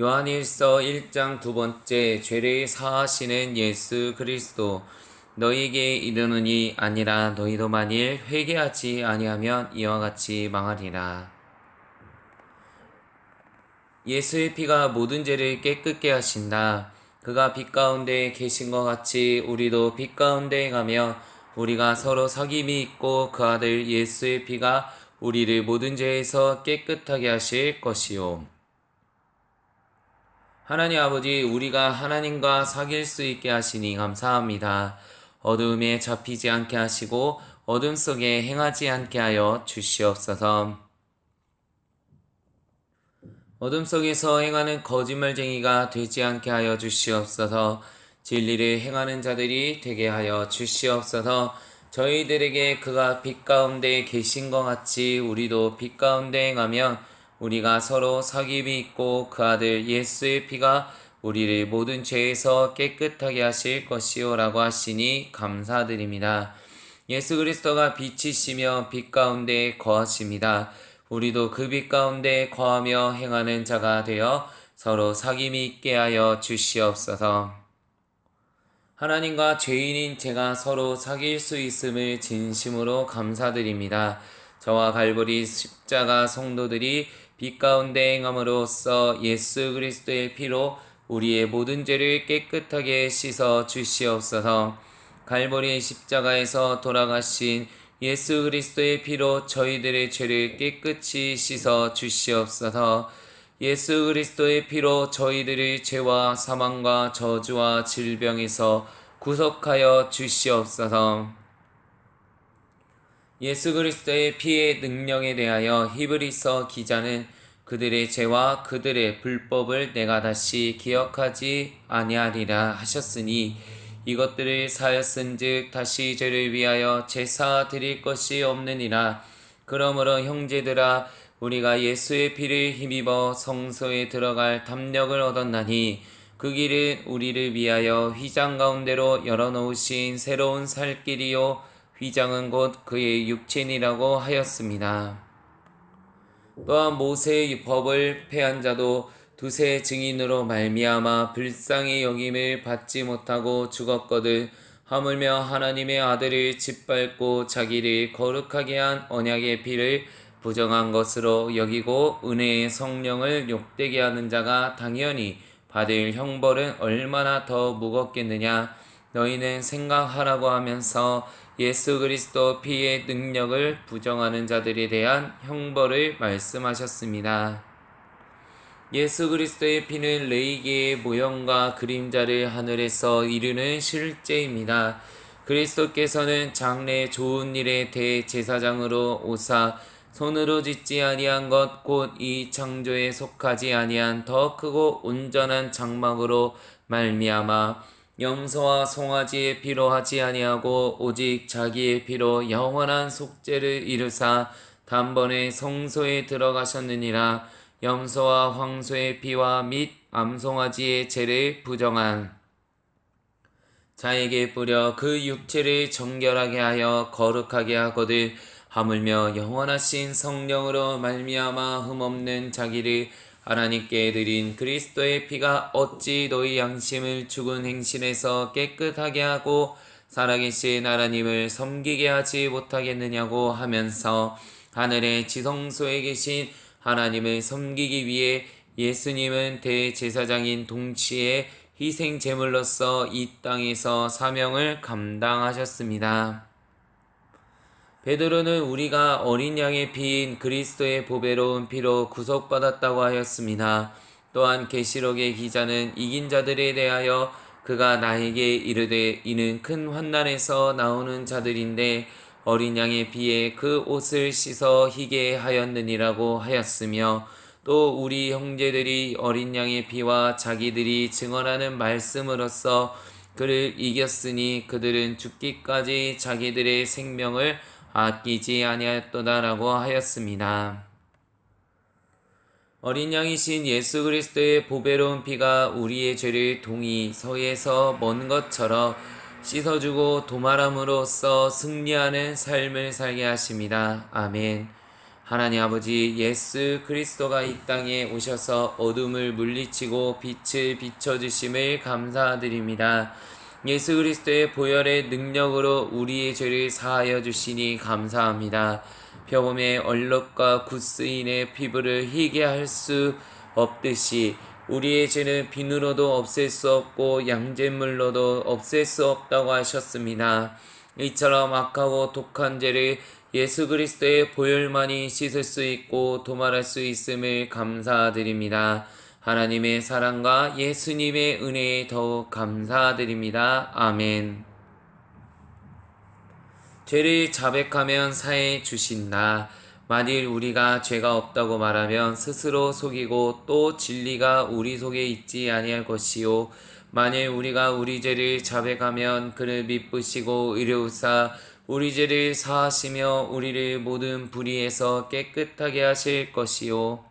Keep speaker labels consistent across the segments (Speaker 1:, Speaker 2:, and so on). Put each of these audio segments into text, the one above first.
Speaker 1: 요한일서 1장 두 번째. 죄를 사하시는 예수 그리스도 너희에게 이르노니 아니라 너희도 만일 회개하지 아니하면 이와 같이 망하리라. 예수의 피가 모든 죄를 깨끗게 하신다. 그가 빛 가운데 계신 것 같이 우리도 빛 가운데 가며 우리가 서로 사귐이 있고 그 아들 예수의 피가 우리를 모든 죄에서 깨끗하게 하실 것이요. 하나님 아버지, 우리가 하나님과 사귈 수 있게 하시니 감사합니다. 어두움에 잡히지 않게 하시고 어둠 속에 행하지 않게 하여 주시옵소서. 어둠 속에서 행하는 거짓말쟁이가 되지 않게 하여 주시옵소서. 진리를 행하는 자들이 되게 하여 주시옵소서. 저희들에게 그가 빛 가운데 계신 것 같이 우리도 빛 가운데 행하면 우리가 서로 사귐이 있고 그 아들 예수의 피가 우리를 모든 죄에서 깨끗하게 하실 것이요 라고 하시니 감사드립니다. 예수 그리스도가 빛이시며 빛 가운데 거하십니다. 우리도 그 빛 가운데 거하며 행하는 자가 되어 서로 사귐이 있게 하여 주시옵소서. 하나님과 죄인인 제가 서로 사귈 수 있음을 진심으로 감사드립니다. 저와 갈보리 십자가 성도들이 빛 가운데 행함으로써 예수 그리스도의 피로 우리의 모든 죄를 깨끗하게 씻어 주시옵소서. 갈보리 십자가에서 돌아가신 예수 그리스도의 피로 저희들의 죄를 깨끗이 씻어 주시옵소서. 예수 그리스도의 피로 저희들의 죄와 사망과 저주와 질병에서 구속하여 주시옵소서. 예수 그리스도의 피의 능력에 대하여 히브리서 기자는 그들의 죄와 그들의 불법을 내가 다시 기억하지 아니하리라 하셨으니 이것들을 사하였은즉 다시 죄를 위하여 제사 드릴 것이 없느니라. 그러므로 형제들아, 우리가 예수의 피를 힘입어 성소에 들어갈 담력을 얻었나니 그 길은 우리를 위하여 휘장 가운데로 열어놓으신 새로운 살 길이요 휘장은 곧 그의 육체니라고 하였습니다. 또한 모세의 법을 폐한 자도 두세 증인으로 말미암아 불쌍히 여김을 받지 못하고 죽었거든. 하물며 하나님의 아들을 짓밟고 자기를 거룩하게 한 언약의 피를 부정한 것으로 여기고 은혜의 성령을 욕되게 하는 자가 당연히 받을 형벌은 얼마나 더 무겁겠느냐. 너희는 생각하라고 하면서 예수 그리스도 피의 능력을 부정하는 자들에 대한 형벌을 말씀하셨습니다. 예수 그리스도의 피는 레이기의 모형과 그림자를 하늘에서 이루는 실제입니다. 그리스도께서는 장래 좋은 일의 대제사장으로 오사 손으로 짓지 아니한 것 곧 이 창조에 속하지 아니한 더 크고 온전한 장막으로 말미암아 염소와 송아지의 피로 하지 아니하고 오직 자기의 피로 영원한 속죄를 이루사 단번에 성소에 들어가셨느니라. 염소와 황소의 피와 및 암송아지의 죄를 부정한 자에게 뿌려 그 육체를 정결하게 하여 거룩하게 하거든. 하물며 영원하신 성령으로 말미암아 흠없는 자기를 하나님께 드린 그리스도의 피가 어찌 너희 양심을 죽은 행실에서 깨끗하게 하고 살아계신 하나님을 섬기게 하지 못하겠느냐고 하면서 하늘의 지성소에 계신 하나님을 섬기기 위해 예수님은 대제사장인 동시에 희생 제물로서 이 땅에서 사명을 감당하셨습니다. 베드로는 우리가 어린 양의 피인 그리스도의 보배로운 피로 구속받았다고 하였습니다. 또한 계시록의 기자는 이긴 자들에 대하여 그가 나에게 이르되 이는 큰 환난에서 나오는 자들인데 어린 양의 피에 그 옷을 씻어 희게 하였느니라고 하였으며 또 우리 형제들이 어린 양의 피와 자기들이 증언하는 말씀으로써 그를 이겼으니 그들은 죽기까지 자기들의 생명을 아끼지 아니하였도다라고 하였습니다. 어린 양이신 예수 그리스도의 보배로운 피가 우리의 죄를 동이 서에서 먼 것처럼 씻어주고 도말함으로써 승리하는 삶을 살게 하십니다. 아멘. 하나님 아버지, 예수 그리스도가 이 땅에 오셔서 어둠을 물리치고 빛을 비춰주심을 감사드립니다. 예수 그리스도의 보혈의 능력으로 우리의 죄를 사하여 주시니 감사합니다. 표범의 얼룩과 굿스인의 피부를 희게 할 수 없듯이 우리의 죄는 비누로도 없앨 수 없고 양잿물로도 없앨 수 없다고 하셨습니다. 이처럼 악하고 독한 죄를 예수 그리스도의 보혈만이 씻을 수 있고 도말할 수 있음을 감사드립니다. 하나님의 사랑과 예수님의 은혜에 더욱 감사드립니다. 아멘. 죄를 자백하면 사해 주신다. 만일 우리가 죄가 없다고 말하면 스스로 속이고 또 진리가 우리 속에 있지 아니할 것이요. 만일 우리가 우리 죄를 자백하면 그를 미쁘시고 의로우사 우리 죄를 사하시며 우리를 모든 불의에서 깨끗하게 하실 것이요.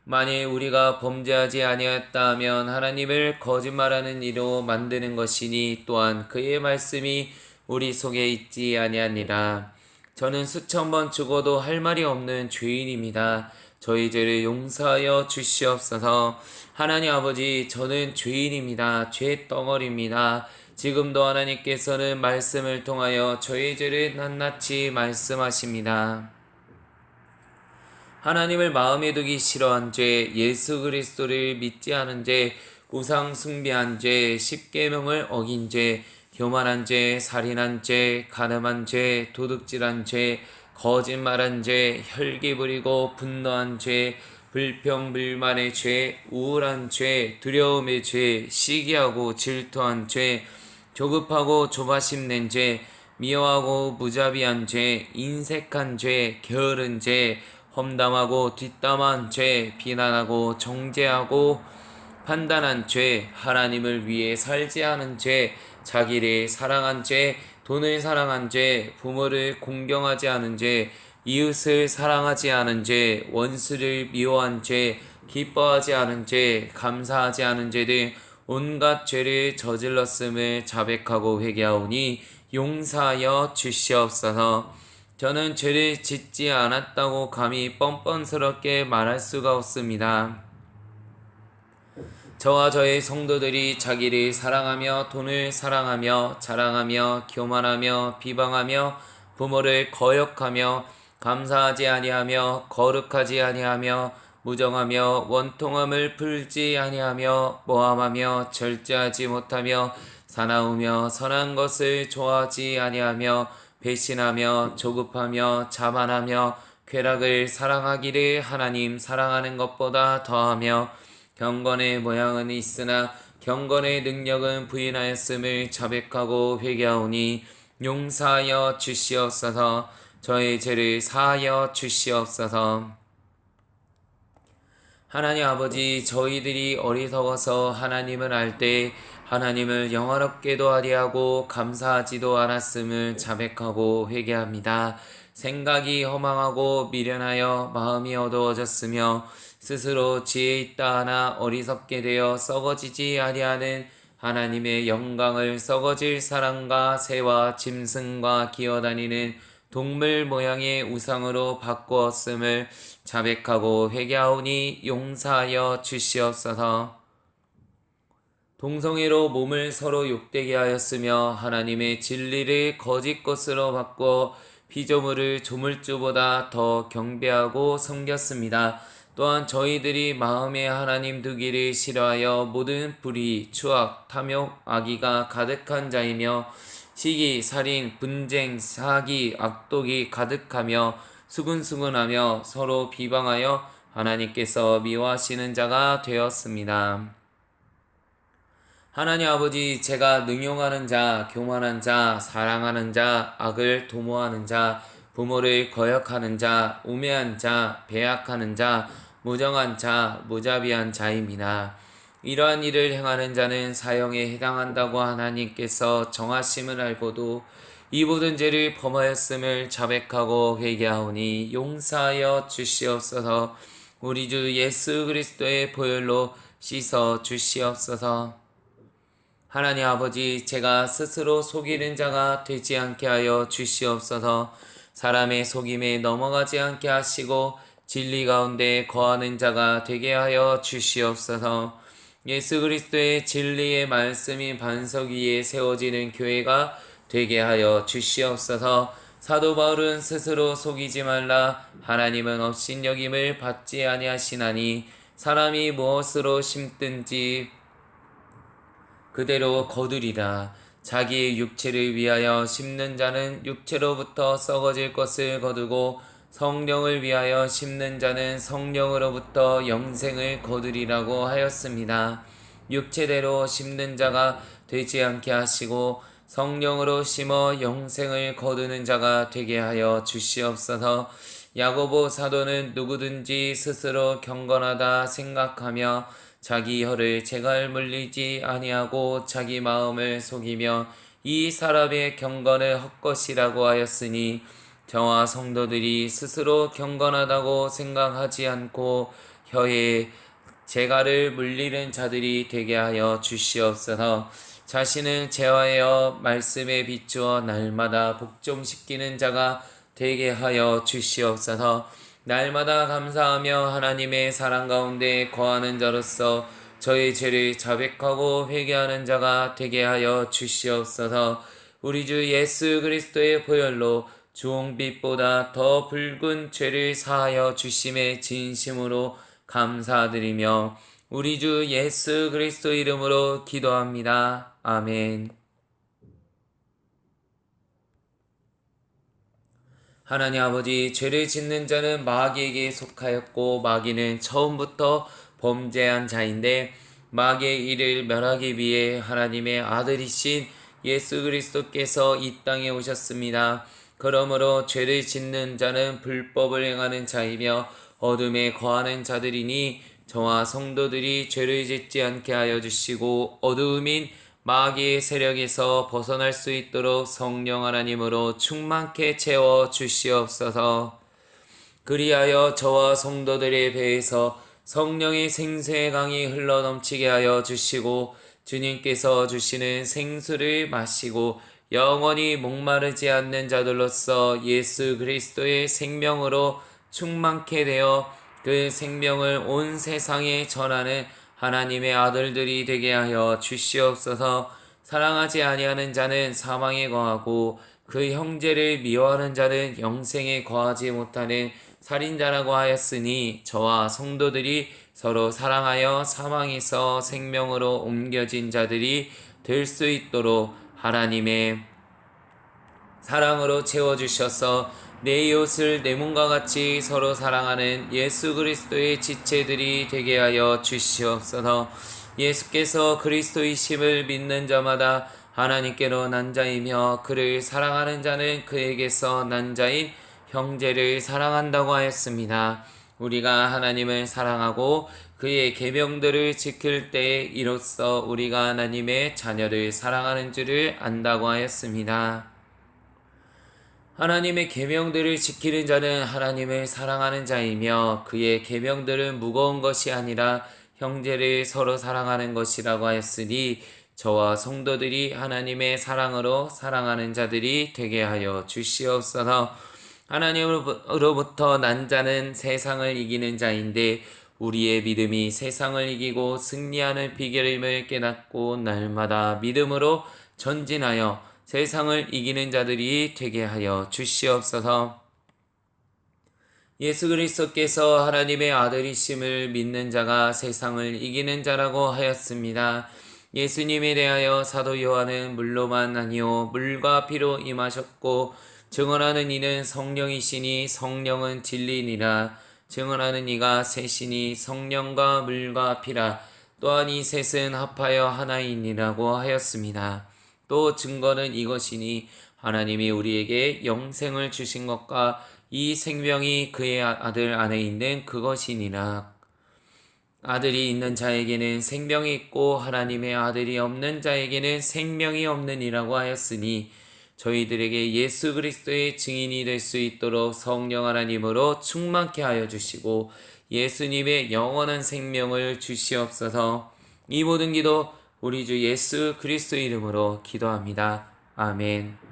Speaker 1: 만일 우리가 범죄하지 아니하였다 하면 하나님을 거짓말하는 이로 만드는 것이니 또한 그의 말씀이 우리 속에 있지 아니하니라. 저는 수천 번 죽어도 할 말이 없는 죄인입니다. 저희 죄를 용서하여 주시옵소서. 하나님 아버지, 저는 죄인입니다. 죄덩어리입니다. 지금도 하나님께서는 말씀을 통하여 저희 죄를 낱낱이 말씀하십니다. 하나님을 마음에 두기 싫어한 죄, 예수 그리스도를 믿지 않은 죄, 우상 숭배한 죄, 십계명을 어긴 죄, 교만한 죄, 살인한 죄, 간음한 죄, 도둑질한 죄, 거짓말한 죄, 혈기 부리고 분노한 죄, 불평불만의 죄, 우울한 죄, 두려움의 죄, 시기하고 질투한 죄, 조급하고 조바심 낸 죄, 미워하고 무자비한 죄, 인색한 죄, 게으른 죄, 험담하고 뒷담한 죄, 비난하고 정죄하고 판단한 죄, 하나님을 위해 살지 않은 죄, 자기를 사랑한 죄, 돈을 사랑한 죄, 부모를 공경하지 않은 죄, 이웃을 사랑하지 않은 죄, 원수를 미워한 죄, 기뻐하지 않은 죄, 감사하지 않은 죄 등 온갖 죄를 저질렀음을 자백하고 회개하오니 용서하여 주시옵소서. 저는 죄를 짓지 않았다고 감히 뻔뻔스럽게 말할 수가 없습니다. 저와 저의 성도들이 자기를 사랑하며 돈을 사랑하며 자랑하며 교만하며 비방하며 부모를 거역하며 감사하지 아니하며 거룩하지 아니하며 무정하며 원통함을 풀지 아니하며 모함하며 절제하지 못하며 사나우며 선한 것을 좋아하지 아니하며 배신하며 조급하며 자만하며 쾌락을 사랑하기를 하나님 사랑하는 것보다 더하며 경건의 모양은 있으나 경건의 능력은 부인하였음을 자백하고 회개하오니 용서하여 주시옵소서. 저의 죄를 사하여 주시옵소서. 하나님 아버지, 저희들이 어리석어서 하나님을 알 때 하나님을 영화롭게도 아니하고 감사하지도 않았음을 자백하고 회개합니다. 생각이 허망하고 미련하여 마음이 어두워졌으며 스스로 지혜 있다 하나 어리석게 되어 썩어지지 아니하는 하나님의 영광을 썩어질 사람과 새와 짐승과 기어다니는 동물 모양의 우상으로 바꾸었음을 자백하고 회개하오니 용서하여 주시옵소서. 동성애로 몸을 서로 욕되게 하였으며 하나님의 진리를 거짓 것으로 바꿔 피조물을 조물주보다 더 경배하고 섬겼습니다. 또한 저희들이 마음에 하나님 두기를 싫어하여 모든 불의, 추악, 탐욕, 악의가 가득한 자이며 시기, 살인, 분쟁, 사기, 악독이 가득하며 수근수근하며 서로 비방하여 하나님께서 미워하시는 자가 되었습니다. 하나님 아버지, 제가 능욕하는 자, 교만한 자, 사랑하는 자, 악을 도모하는 자, 부모를 거역하는 자, 우매한 자, 배약하는 자, 무정한 자, 무자비한 자입니다. 이러한 일을 행하는 자는 사형에 해당한다고 하나님께서 정하심을 알고도 이 모든 죄를 범하였음을 자백하고 회개하오니 용서하여 주시옵소서. 우리 주 예수 그리스도의 보혈로 씻어 주시옵소서. 하나님 아버지, 제가 스스로 속이는 자가 되지 않게 하여 주시옵소서. 사람의 속임에 넘어가지 않게 하시고 진리 가운데 거하는 자가 되게 하여 주시옵소서. 예수 그리스도의 진리의 말씀이 반석 위에 세워지는 교회가 되게 하여 주시옵소서. 사도 바울은 스스로 속이지 말라. 하나님은 업신여김을 받지 아니하시나니 사람이 무엇으로 심든지 그대로 거두리라. 자기의 육체를 위하여 심는 자는 육체로부터 썩어질 것을 거두고 성령을 위하여 심는 자는 성령으로부터 영생을 거두리라고 하였습니다. 육체대로 심는 자가 되지 않게 하시고 성령으로 심어 영생을 거두는 자가 되게 하여 주시옵소서. 야고보 사도는 누구든지 스스로 경건하다 생각하며 자기 혀를 제갈 물리지 아니하고 자기 마음을 속이며 이 사람의 경건을 헛것이라고 하였으니 저와 성도들이 스스로 경건하다고 생각하지 않고 혀에 재갈을 물리는 자들이 되게 하여 주시옵소서. 자신을 제어하여 말씀에 비추어 날마다 복종시키는 자가 되게 하여 주시옵소서. 날마다 감사하며 하나님의 사랑 가운데 거하는 자로서 저의 죄를 자백하고 회개하는 자가 되게 하여 주시옵소서. 우리 주 예수 그리스도의 보혈로 주홍빛보다 더 붉은 죄를 사하여 주심에 진심으로 감사드리며 우리 주 예수 그리스도 이름으로 기도합니다. 아멘. 하나님 아버지, 죄를 짓는 자는 마귀에게 속하였고 마귀는 처음부터 범죄한 자인데 마귀의 일을 멸하기 위해 하나님의 아들이신 예수 그리스도께서 이 땅에 오셨습니다. 그러므로 죄를 짓는 자는 불법을 행하는 자이며 어둠에 거하는 자들이니 저와 성도들이 죄를 짓지 않게 하여 주시고 어두움인 마귀의 세력에서 벗어날 수 있도록 성령 하나님으로 충만케 채워 주시옵소서. 그리하여 저와 성도들의 배에서 성령의 생수의 강이 흘러넘치게 하여 주시고 주님께서 주시는 생수를 마시고 영원히 목마르지 않는 자들로서 예수 그리스도의 생명으로 충만케 되어 그 생명을 온 세상에 전하는 하나님의 아들들이 되게 하여 주시옵소서. 사랑하지 아니하는 자는 사망에 거하고 그 형제를 미워하는 자는 영생에 거하지 못하는 살인자라고 하였으니 저와 성도들이 서로 사랑하여 사망에서 생명으로 옮겨진 자들이 될 수 있도록 하나님의 사랑으로 채워주셔서 내 이웃을 내 몸과 같이 서로 사랑하는 예수 그리스도의 지체들이 되게 하여 주시옵소서. 예수께서 그리스도이심을 믿는 자마다 하나님께로 난 자이며 그를 사랑하는 자는 그에게서 난 자인 형제를 사랑한다고 하였습니다. 우리가 하나님을 사랑하고 그의 계명들을 지킬 때에 이로써 우리가 하나님의 자녀를 사랑하는 줄을 안다고 하였습니다. 하나님의 계명들을 지키는 자는 하나님을 사랑하는 자이며 그의 계명들은 무거운 것이 아니라 형제를 서로 사랑하는 것이라고 하였으니 저와 성도들이 하나님의 사랑으로 사랑하는 자들이 되게 하여 주시옵소서. 하나님으로부터 난 자는 세상을 이기는 자인데 우리의 믿음이 세상을 이기고 승리하는 비결임을 깨닫고 날마다 믿음으로 전진하여 세상을 이기는 자들이 되게 하여 주시옵소서. 예수 그리스도께서 하나님의 아들이심을 믿는 자가 세상을 이기는 자라고 하였습니다. 예수님에 대하여 사도 요한은 물로만 아니요 물과 피로 임하셨고 증언하는 이는 성령이시니 성령은 진리니라. 증언하는 이가 셋이니 성령과 물과 피라. 또한 이 셋은 합하여 하나이니라고 하였습니다. 또 증거는 이것이니 하나님이 우리에게 영생을 주신 것과 이 생명이 그의 아들 안에 있는 그것이니라. 아들이 있는 자에게는 생명이 있고 하나님의 아들이 없는 자에게는 생명이 없느니라고 하였으니 저희들에게 예수 그리스도의 증인이 될 수 있도록 성령 하나님으로 충만케 하여 주시고 예수님의 영원한 생명을 주시옵소서. 이 모든 기도 우리 주 예수 그리스도 이름으로 기도합니다. 아멘.